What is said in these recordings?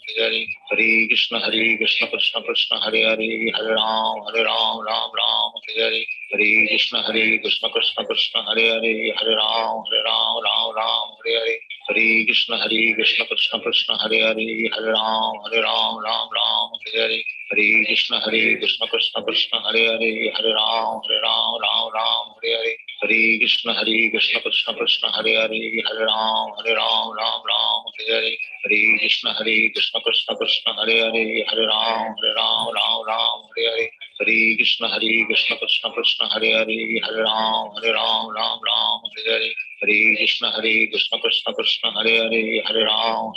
Hare Krishna Krishna Krishna Hare Hare, Hare Ram Ram Ram Hare Hare. Hare Krishna Krishna Krishna Hare Hare, Hare Ram Ram Hare Hare. Hare Krishna Krishna Krishna Hare Hare, Hare Ram Ram Hare Hare. Hare Krishna Krishna Krishna Hare Hare, Hare Ram Ram Hare Hare. Hare Krishna Krishna Krishna Hare Hare, Hare Ram Ram Hare Hare. Hare Krishna Krishna Krishna Hare Hare, Hare Ram Hare Hare. Hare Krishna Krishna Krishna Hare Hare, Hare Ram Ram Hare Hare. Hare Krishna Krishna Krishna Hare Hare, Hare Ram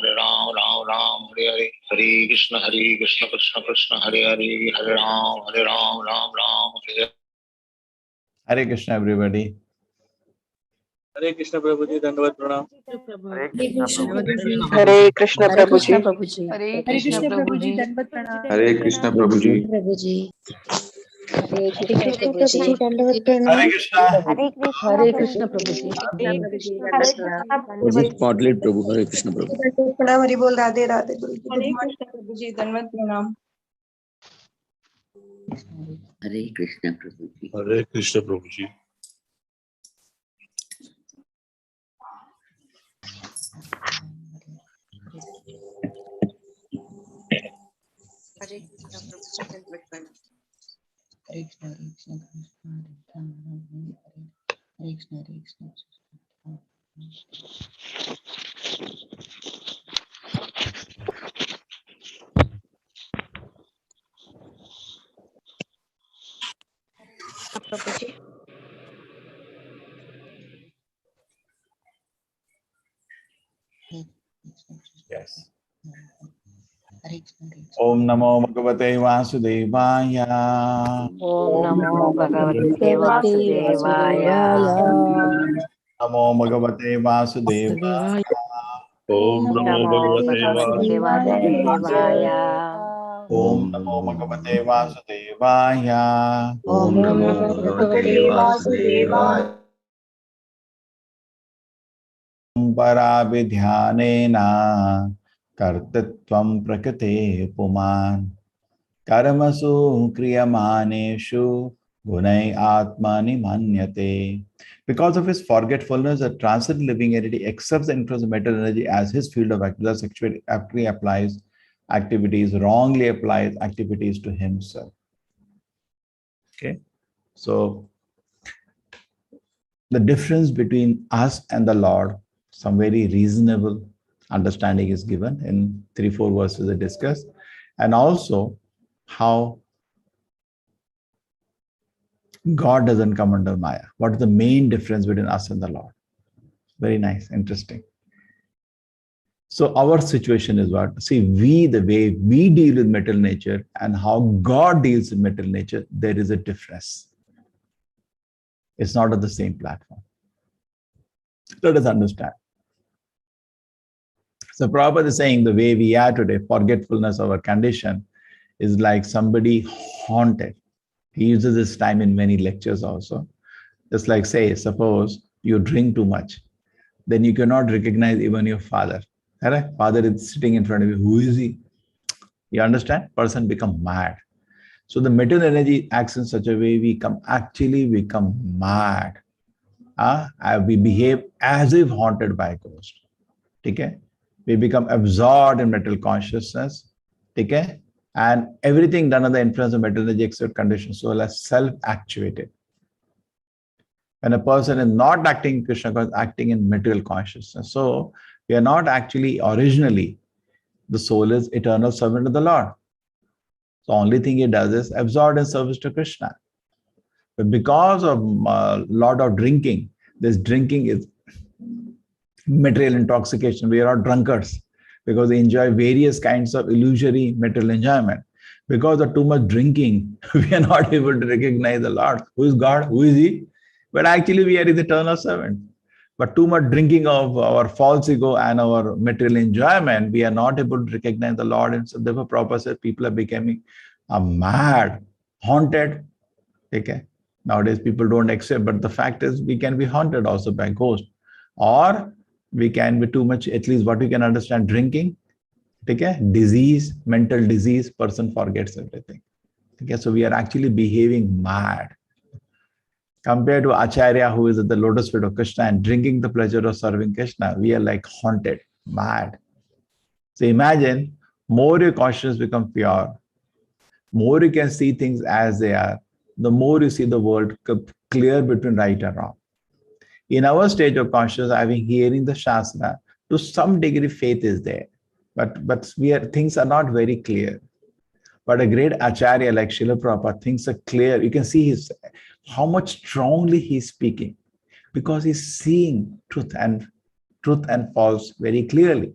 Ram Hare Hare. Hare Krishna Krishna Krishna Hare Hare, Hare Ram Ram Hare Hare. Hare Krishna, everybody. Hare Krishna Prabhuji, Dandavad Pranam. Hare Krishna Prabhuji. Hare Krishna Prabhuji. Dandavad Pranam. Hare Krishna Prabhuji. Hare Krishna Prabhuji, Dandavad Pranam. Hare Krishna. Hare Krishna Prabhuji. Spotlight Prabhu. Hare Krishna Prabhu. प्रणाम हरि बोल राधे राधे गुरु जी Hare Krishna Prabhuji, Dandavad Pranam. Hare Krishna Prabhuji. Hare Krishna Prabhuji. Hare Krishna Prabhu ji Hare Krishna, Hare Krishna, Hare Krishna. Yes. Om Namo Bhagavate Vasudevaya. Om Namo Bhagavate Vasudevaya. Namo Bhagavate Vasudevaya. Om Namo Bhagavate Vasudevaya. Om Namo Bhagavate Vasudevaya. Om Namo Bhagavate Vasudevaya. Paravidhyanena kartatvam prakate puman karmasu kriyamaneshu gunai atmani manyate. Because of his forgetfulness, the transcendent living entity accepts the influence of mental energy as his field of activity, thus actually applies activities, wrongly applies activities to himself. Okay, so the difference between us and the Lord, some very reasonable understanding is given in 3-4 verses I discussed, and also how God doesn't come under Maya. What is the main difference between us and the Lord? Very nice, interesting. So our situation is what? See, the way we deal with material nature and how God deals with material nature, there is a difference. It's not on the same platform. Let us understand. So Prabhupada is saying the way we are today, forgetfulness of our condition, is like somebody haunted. He uses this time in many lectures also. Just like say, suppose you drink too much, then you cannot recognize even your father. Correct? Father is sitting in front of you. Who is he? You understand? Person become mad. So the material energy acts in such a way we actually become mad. We behave as if haunted by a ghost. Okay? We become absorbed in material consciousness. Okay? And everything done under the influence of material energy except conditions, so as self-actuated. When a person is not acting in Krishna consciousness, acting in material consciousness. So we are not actually originally, the soul is eternal servant of the Lord. So only thing it does is absorb in service to Krishna. But because of a lot of drinking, this drinking is material intoxication. We are all drunkards because they enjoy various kinds of illusory material enjoyment. Because of too much drinking, we are not able to recognize the Lord. Who is God? Who is He? But actually we are His eternal servant. But too much drinking of our false ego and our material enjoyment, we are not able to recognize the Lord. And so therefore Prabhupada said people are becoming mad, haunted. Okay. Nowadays people don't accept, but the fact is we can be haunted also by ghosts. Or we can be too much, at least what we can understand, drinking. Okay? Disease, mental disease, person forgets everything. Okay? So we are actually behaving mad. Compared to Acharya, who is at the lotus feet of Krishna and drinking the pleasure of serving Krishna, we are like haunted, mad. So imagine, more your consciousness become pure, more you can see things as they are, the more you see the world clear between right and wrong. In our stage of consciousness, having hearing the Shastra, to some degree faith is there, but things are not very clear. But a great Acharya like Srila Prabhupada, things are clear. You can see how much strongly he's speaking, because he's seeing truth and false very clearly.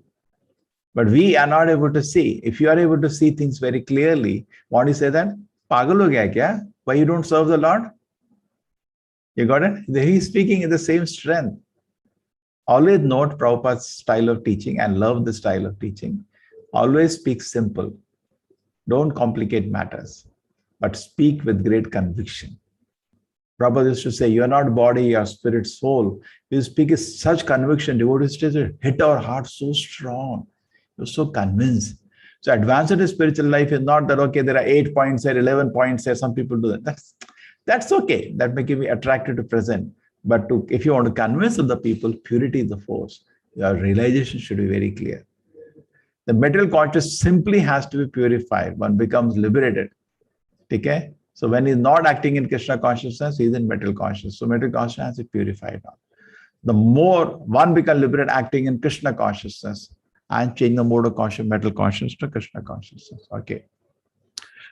But we are not able to see. If you are able to see things very clearly, why do you say that? Pagal ho gaya kya? Why you don't serve the Lord? You got it? He's speaking in the same strength. Always note Prabhupada's style of teaching and love the style of teaching. Always speak simple. Don't complicate matters, but speak with great conviction. Prabhupada used to say, you are not body, you are spirit, soul. You speak with such conviction, devotees hit our heart so strong. You're so convinced. So advanced in spiritual life is not that, okay, there are 8 points here, 11 points here, some people do that. That's okay. That may give me attracted to present. But if you want to convince other people, purity is the force. Your realization should be very clear. The material consciousness simply has to be purified. One becomes liberated. Okay? So when he's not acting in Krishna consciousness, he's in material consciousness. So material consciousness has to be purified now. The more one becomes liberated acting in Krishna consciousness, and change the mode of consciousness, mental consciousness to Krishna consciousness. Okay.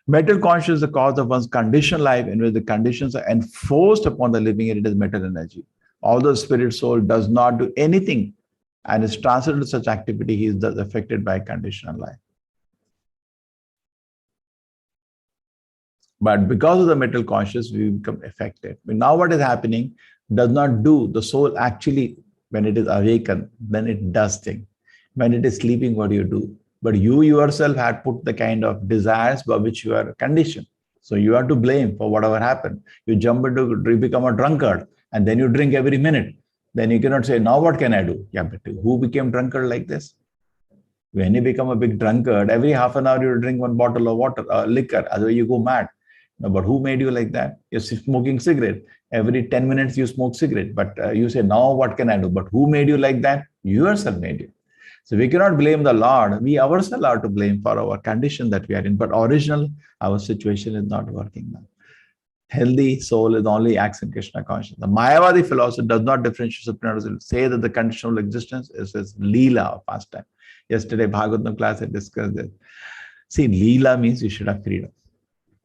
Mental consciousness is the cause of one's conditioned life, in which the conditions are enforced upon the living entity as mental energy. Although spirit soul does not do anything and is transferred to such activity, he is thus affected by conditional life. But because of the mental consciousness, we become affected. But now what is happening does not do. The soul actually, when it is awakened, then it does things. When it is sleeping, what do you do? But you yourself had put the kind of desires by which you are conditioned. So you are to blame for whatever happened. You become a drunkard and then you drink every minute. Then you cannot say, now what can I do? Yeah, but who became drunkard like this? When you become a big drunkard, every half an hour you drink 1 bottle of water, liquor, otherwise you go mad. No, but who made you like that? You're smoking cigarette. Every 10 minutes you smoke cigarette. But you say, now what can I do? But who made you like that? You yourself made you. So we cannot blame the Lord. We ourselves are to blame for our condition that we are in. But original, our situation is not working now. Healthy soul is only acts in Krishna consciousness. The Mayavadi philosophy does not differentiate supreme. Say that the conditional existence is Leela, pastime. Yesterday, Bhagavatam class, I discussed this. See, Leela means you should have freedom.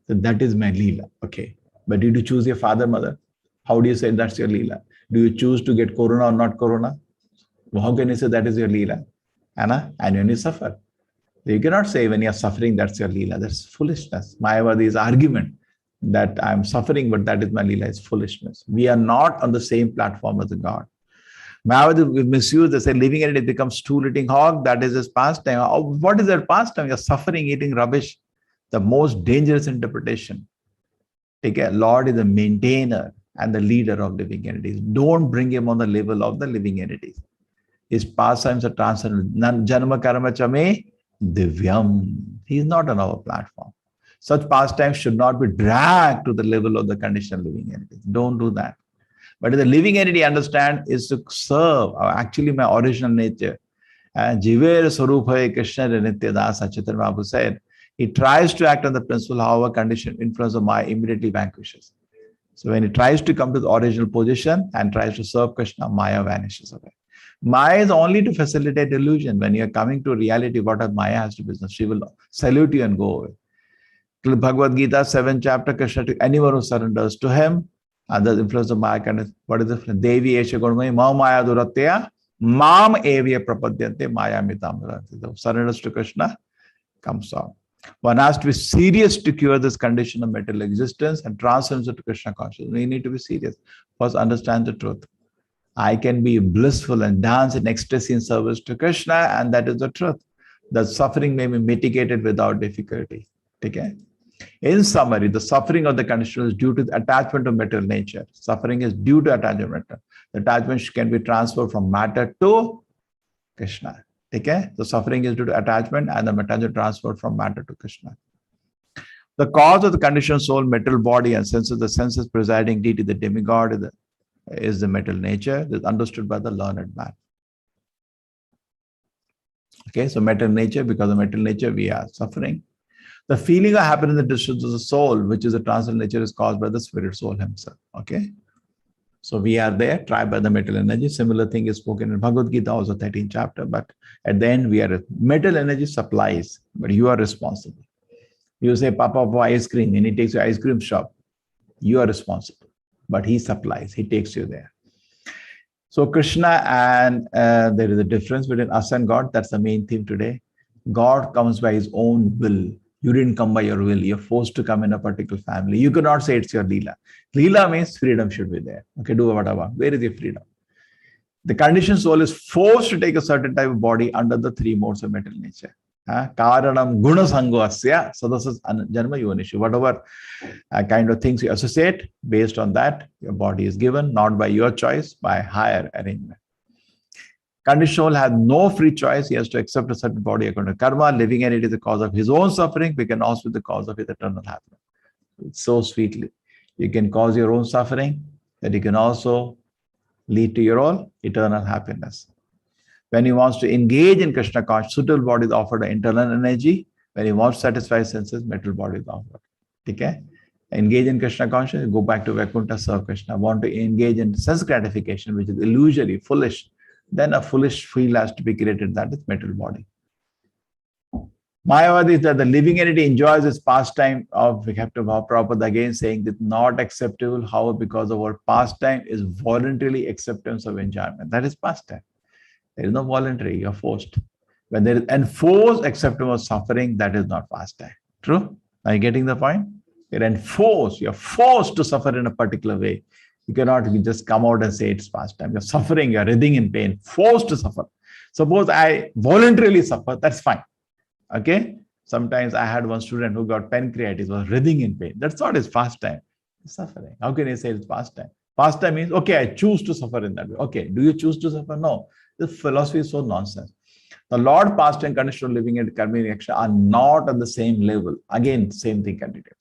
So that is my Leela. Okay. But did you choose your father, mother? How do you say that's your Leela? Do you choose to get corona or not corona? Well, how can you say that is your Leela? And when you suffer. You cannot say when you are suffering, that's your Leela. That's foolishness. Mayavadi's argument that I'm suffering, but that is my Leela is foolishness. We are not on the same platform as the God. Mayavadi misuse, they say living entity becomes stool eating hog, that is his pastime. What is their pastime? You're suffering, eating rubbish. The most dangerous interpretation. Take care. Lord is the maintainer and the leader of living entities. Don't bring him on the level of the living entities. His pastimes are transcendent. Janma karma chame divyam. He is not on our platform. Such pastimes should not be dragged to the level of the conditioned living entities. Don't do that. But the living entity, understand, is to serve actually my original nature. Jiver Sarupaya Krishna Nityadas Chaitanya Mahaprabhu said, he tries to act on the principle, however, conditioned influence of Maya immediately vanquishes. So when he tries to come to the original position and tries to serve Krishna, Maya vanishes away. Maya is only to facilitate illusion. When you are coming to reality, what Maya has to business, she will salute you and go away. Bhagavad Gita, 7th chapter, Krishna to anyone who surrenders to him, and the influence of Maya, what is the Devi Esha Gurmai, Ma Maya Duratya, Mam Evya Prapadyante, Maya Mitam. Surrenders to Krishna, comes on. One has to be serious to cure this condition of material existence and transcend it to Krishna consciousness. We need to be serious. First, understand the truth. I can be blissful and dance in ecstasy in service to Krishna, and that is the truth. The suffering may be mitigated without difficulty. Okay? In summary, the suffering of the condition is due to the attachment of material nature. Suffering is due to attachment. The attachment can be transferred from matter to Krishna. Okay? So suffering is due to attachment, and the attachment transferred from matter to Krishna. The cause of the conditioned soul, mental body, and senses, the senses presiding deity, the demigod, is the mental nature. This is understood by the learned man. Okay, so mental nature, because of mental nature, we are suffering. The feeling of happiness in the distress of the soul, which is a transcendental nature, is caused by the spirit soul himself. Okay, so we are there, tried by the mental energy. Similar thing is spoken in Bhagavad Gita, also 13th chapter. But at the end, we are mental energy supplies, but you are responsible. You say, Papa, for ice cream, and he takes you to ice cream shop. You are responsible, but he supplies, he takes you there. So Krishna, and there is a difference between us and God. That's the main theme today. God comes by his own will. You didn't come by your will. You're forced to come in a particular family. You cannot say it's your Leela. Leela means freedom should be there. Okay, do whatever. Where is your freedom? The conditioned soul is forced to take a certain type of body under the three modes of mental nature. Karanam guna sangasya sadasas janma yonishu. Whatever kind of things you associate, based on that, your body is given, not by your choice, by higher arrangement. Conditioned soul has no free choice. He has to accept a certain body according to karma. Living entity is the cause of his own suffering. We can also be the cause of his eternal happiness. It's so sweetly. You can cause your own suffering, but you can also lead to your own eternal happiness. When he wants to engage in Krishna consciousness, suitable body is offered an internal energy. When he wants to satisfy senses, mental body is offered. Okay? Engage in Krishna consciousness, go back to Vaikuntha, serve Krishna. Want to engage in sense gratification, which is illusory, foolish, then a foolish field has to be created, that is mental body. Mayavadi is that the living entity enjoys its pastime of Captain Prabhupada, again saying that not acceptable, however, because of our pastime is voluntarily acceptance of enjoyment. That is pastime. There is no voluntary, you're forced. When there is enforced acceptance of suffering, that is not pastime. True? Are you getting the point? You're enforced, you're forced to suffer in a particular way. You cannot just come out and say it's pastime. You're suffering, you're writhing in pain, forced to suffer. Suppose I voluntarily suffer, that's fine. Okay? Sometimes I had one student who got pancreatitis, was writhing in pain. That's not his pastime. It's suffering. How can you say it's pastime? Pastime means, okay, I choose to suffer in that way. Okay, do you choose to suffer? No. This philosophy is so nonsense. The Lord, past and conditional living and karmic action are not at the same level. Again, same thing continues.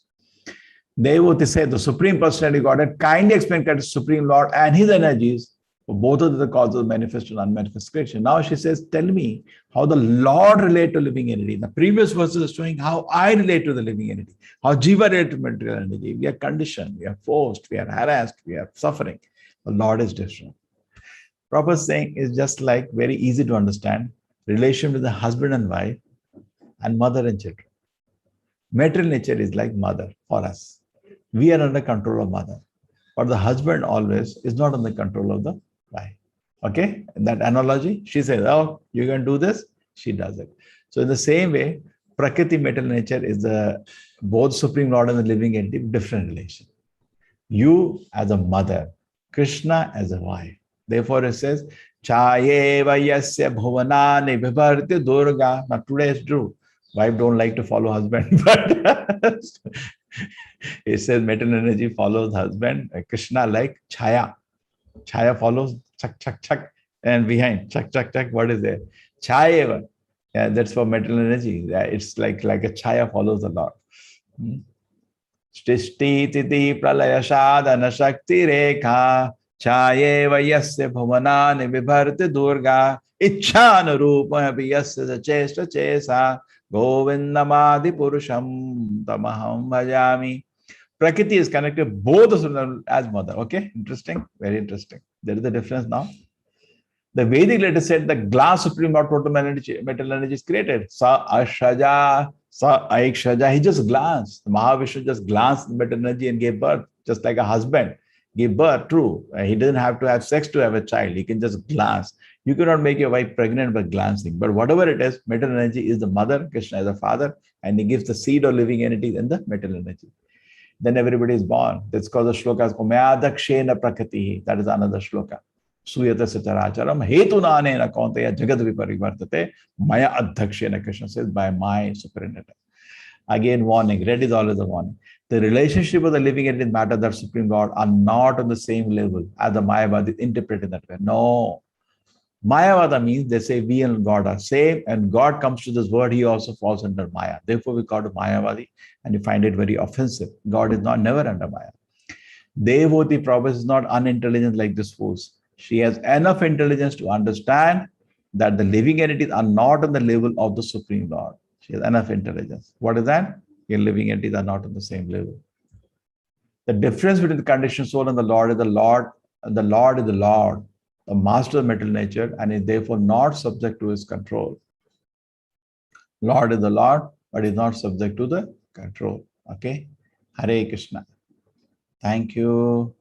Devotee said the Supreme Personality Godhead kindly explained the Supreme Lord and his energies, for both of the causes of manifest and unmanifest creation. Now she says, tell me how the Lord relate to living entity. The previous verses are showing how I relate to the living entity, how Jiva relate to material entity. We are conditioned, we are forced, we are harassed, we are suffering. The Lord is different. Proper saying is just like very easy to understand. Relation with the husband and wife and mother and children. Material nature is like mother for us. We are under control of mother. But the husband always is not under control of the wife. Okay? In that analogy, she says, oh, you can do this. She does it. So in the same way, Prakriti, material nature, is the both Supreme Lord and the living entity, different relation. You as a mother, Krishna as a wife. Therefore it says, Chaye vayasya bhuvanani vibharti durga. Now today is true. Wife don't like to follow husband, but it says material energy follows husband. Krishna like Chaya. Chaya follows chak, chak, chak. And behind, chak, chak, chak, what is there? Chaya. Yeah, that's for material energy. It's like a Chaya follows the Lord. Shtishti titi pralaya sadhana shakti rekha. Chaye vayasya bhuvanani vibharti durga. Ichhana rupa viyasya chesta chesa. Govindamadi purusham tamaham bhajami. Prakriti is connected both as mother. Okay, interesting, very interesting. There is a difference now. The Vedic letter said the glass Supreme Lord total metal energy is created. Sa ashaja, sa aikshaja. He just glanced. The Mahavishnu just glanced the metal energy and gave birth, just like a husband gave birth. True, he doesn't have to have sex to have a child. He can just glance. You cannot make your wife pregnant by glancing. But whatever it is, metal energy is the mother, Krishna is the father, and he gives the seed or living entity in the metal energy. Then everybody is born. That's called the shlokas. Maya dakshena prakriti. That is another shloka. Suyata sataracharam hetunanena kaunteya jagad viparivartate. Maya adhakshena, Krishna says, by my superintendency. Again, warning. Red is always a warning. The relationship of the living entity and matter, that Supreme Lord, are not on the same level as the Mayavadi interpret in that way. No. Mayavada means they say we and God are same, and God comes to this world, he also falls under Maya. Therefore, we call it Mayavadi, and you find it very offensive. God is never under Maya. Devoti Prabhupada is not unintelligent like this fools. She has enough intelligence to understand that the living entities are not on the level of the Supreme Lord. She has enough intelligence. What is that? Your living entities are not on the same level. The difference between the conditioned soul and the Lord is the Lord. The Lord is the Lord, the master of mental nature, and is therefore not subject to his control. Lord is the Lord, but is not subject to the control. Okay? Hare Krishna. Thank you.